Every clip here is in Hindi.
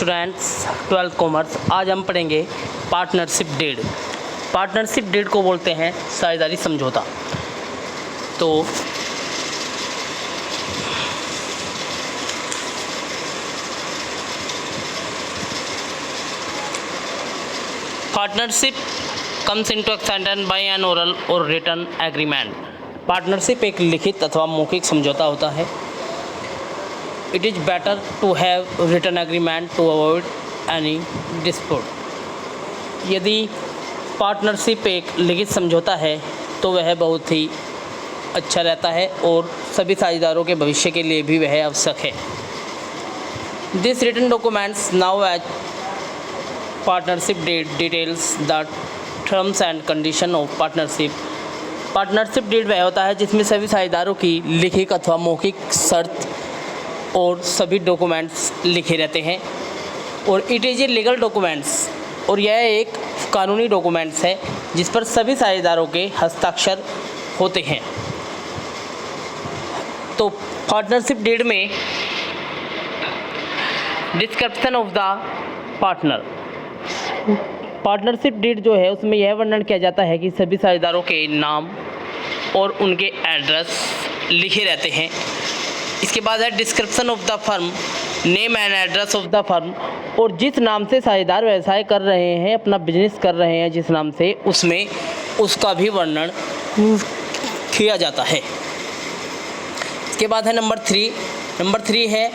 Students 12th commerce. आज हम पढ़ेंगे पार्टनरशिप डीड। पार्टनरशिप डीड को बोलते हैं साझेदारी समझौता। तो partnership comes into extension by an oral और रिटन एग्रीमेंट। पार्टनरशिप एक लिखित अथवा मौखिक समझौता होता है। It is better to have written agreement to avoid any dispute. यदि पार्टनरशिप एक लिखित समझौता है तो वह बहुत ही अच्छा रहता है और सभी साझेदारों के भविष्य के लिए भी वह आवश्यक है। This written documents now as partnership deed details the terms and condition of partnership. Partnership deed वह होता है जिसमें सभी साझेदारों की लिखित अथवा मौखिक शर्त और सभी डॉक्यूमेंट्स लिखे रहते हैं। और it is a legal documents, और यह एक कानूनी डॉक्यूमेंट्स है जिस पर सभी साझेदारों के हस्ताक्षर होते हैं। तो पार्टनरशिप डीड में description of the partner. Partnership deed जो है उसमें यह वर्णन किया जाता है कि सभी साझेदारों के नाम और उनके एड्रेस लिखे रहते हैं। इसके बाद है description of the firm, name and address of the firm, और जिस नाम से साझेदार व्यवसाय कर रहे हैं, अपना बिजनेस कर रहे हैं जिस नाम से, उसमें उसका भी वर्णन किया जाता है। इसके बाद है नंबर थ्री है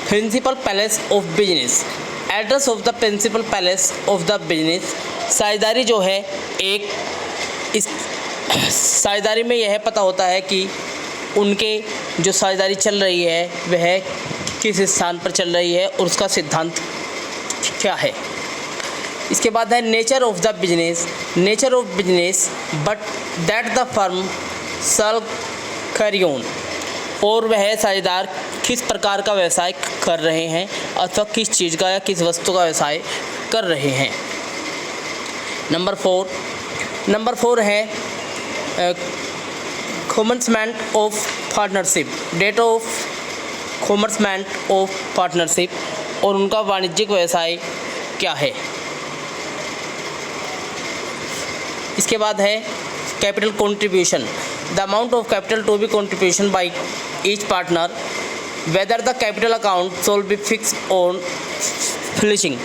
principal place of business. Address of the principal place of the business. साझेदारी जो है इस साझेदारी में यह पता होता है कि उनके जो साझेदारी चल रही है वह किस स्थान पर चल रही है और उसका सिद्धांत क्या है। इसके बाद है nature of the business. Nature of business but that the firm shall carry on, और वह साझेदार किस प्रकार का व्यवसाय कर रहे हैं अथवा किस चीज़ का या किस वस्तु का व्यवसाय कर रहे हैं। नंबर फोर है commencement of partnership. Date of commencement of partnership, और उनका वाणिज्यिक व्यवसाय क्या है। इसके बाद है capital contribution. The amount of capital to be contribution by each partner, whether the capital account shall be fixed on finishing.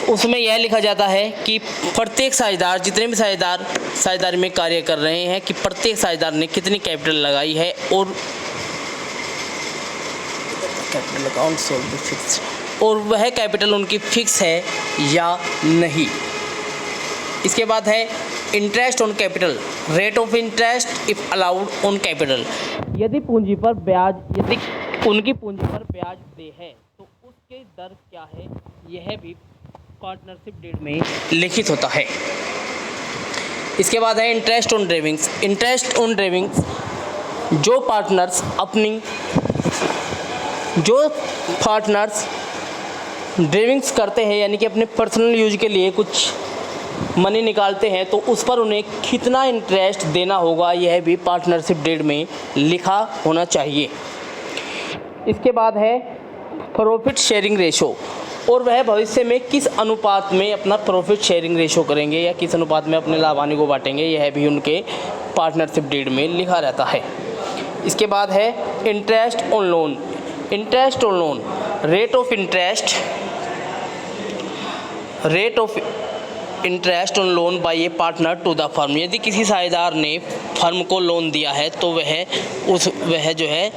उसमें यह लिखा जाता है कि प्रत्येक साझेदार, जितने भी साझेदार साझेदारी में कार्य कर रहे हैं, कि प्रत्येक साझेदार ने कितनी कैपिटल लगाई है और capital account shall be fixed, और वह कैपिटल उनकी फिक्स है या नहीं। इसके बाद है interest on capital. Rate of interest if allowed on capital. यदि उनकी पूंजी पर ब्याज दे है तो उसके दर क्या है, यह भी पार्टनरशिप डीड में लिखित होता है। इसके बाद है इंटरेस्ट ऑन ड्रेविंग्स। इंटरेस्ट ऑन ड्रेविंग्स, जो पार्टनर्स ड्रेविंग्स करते हैं, यानी कि अपने पर्सनल यूज के लिए कुछ मनी निकालते हैं, तो उस पर उन्हें कितना इंटरेस्ट देना होगा, यह भी पार्टनरशिप डीड में लिखा होना चाहिए। इसके बाद है प्रॉफिट शेयरिंग रेशो, और वह भविष्य में किस अनुपात में अपना प्रॉफिट शेयरिंग रेशो करेंगे या किस अनुपात में अपने लाभ हानि को बांटेंगे, यह भी उनके पार्टनरशिप डीड में लिखा रहता है। इसके बाद है interest on loan. Interest on loan, rate of interest on loan by a partner to the firm. यदि किसी साझेदार ने फर्म को लोन दिया है तो वह जो है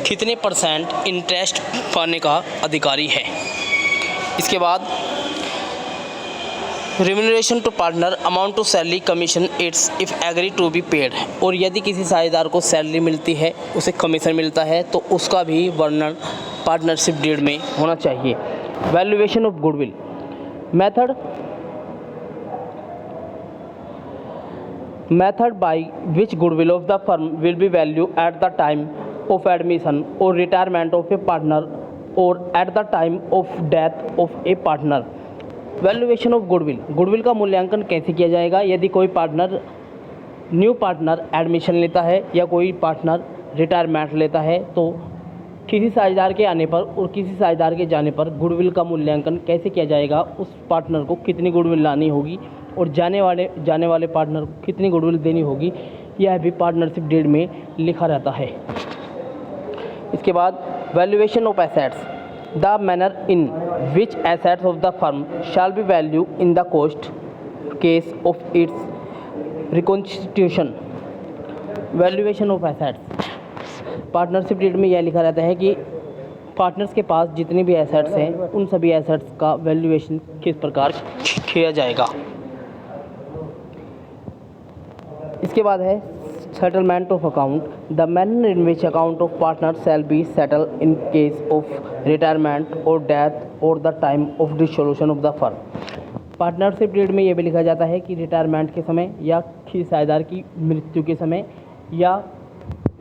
कितने % इंटरेस्ट पाने का अधिकारी है। इसके बाद remuneration to partner, amount to salary, commission it's if agree to be paid, और यदि किसी साझेदार को सैलरी मिलती है, उसे कमीशन मिलता है, तो उसका भी वर्णन पार्टनरशिप डीड में होना चाहिए। Valuation of goodwill. Method by which goodwill of the firm will be value at the time of admission और रिटायरमेंट ऑफ ए पार्टनर और at the time of death of a partner. Valuation of goodwill. Goodwill का मूल्यांकन कैसे किया जाएगा। यदि कोई न्यू पार्टनर एडमिशन लेता है या कोई पार्टनर रिटायरमेंट लेता है, तो किसी साझेदार के आने पर और किसी साझेदार के जाने पर गुडविल का मूल्यांकन कैसे किया जाएगा, उस पार्टनर को कितनी गुडविल लानी होगी और जाने वाले पार्टनर को कितनी गुडविल देनी होगी, यह भी पार्टनरशिप डीड में लिखा रहता है। इसके बाद valuation of assets, the manner in which assets of the firm shall be value in the cost case of its reconstitution. Valuation of assets, partnership deed में यह लिखा रहता है कि पार्टनर्स के पास जितनी भी एसेट्स हैं उन सभी एसेट्स का वैल्यूएशन किस प्रकार किया जाएगा। इसके बाद है settlement of account, the manner in which account of partner shall be settle in case of retirement और डेथ और the time of dissolution of the firm. Partnership deed में यह भी लिखा जाता है कि रिटायरमेंट के समय या किसी साझेदार की मृत्यु के समय या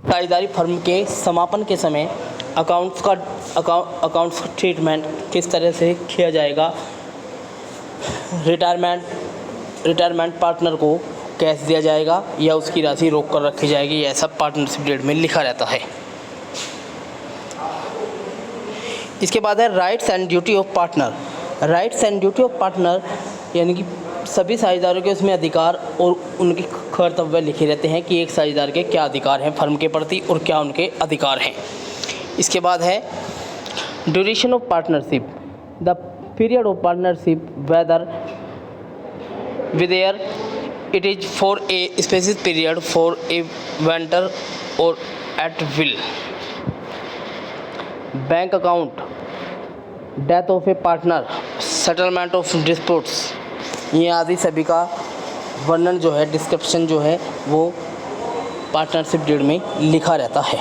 साझेदारी फर्म के समापन के समय अकाउंट्स का ट्रीटमेंट किस तरह से किया जाएगा। रिटायरमेंट पार्टनर को कैश दिया जाएगा या उसकी राशि रोक कर रखी जाएगी, यह सब पार्टनरशिप डीड में लिखा रहता है। इसके बाद है rights and duty of partner. Rights and duty of partner यानी कि सभी साझेदारों के उसमें अधिकार और उनके कर्तव्य लिखे रहते हैं कि एक साझेदार के क्या अधिकार हैं फर्म के प्रति और क्या उनके अधिकार हैं। इसके बाद है duration of partnership, the period of partnership whether whether it is for a specific period for a venture और at will. Bank account, death of a partner, settlement of disputes, ये आदि सभी का वर्णन जो है, डिस्क्रिप्शन जो है वो पार्टनरशिप डीड में लिखा रहता है।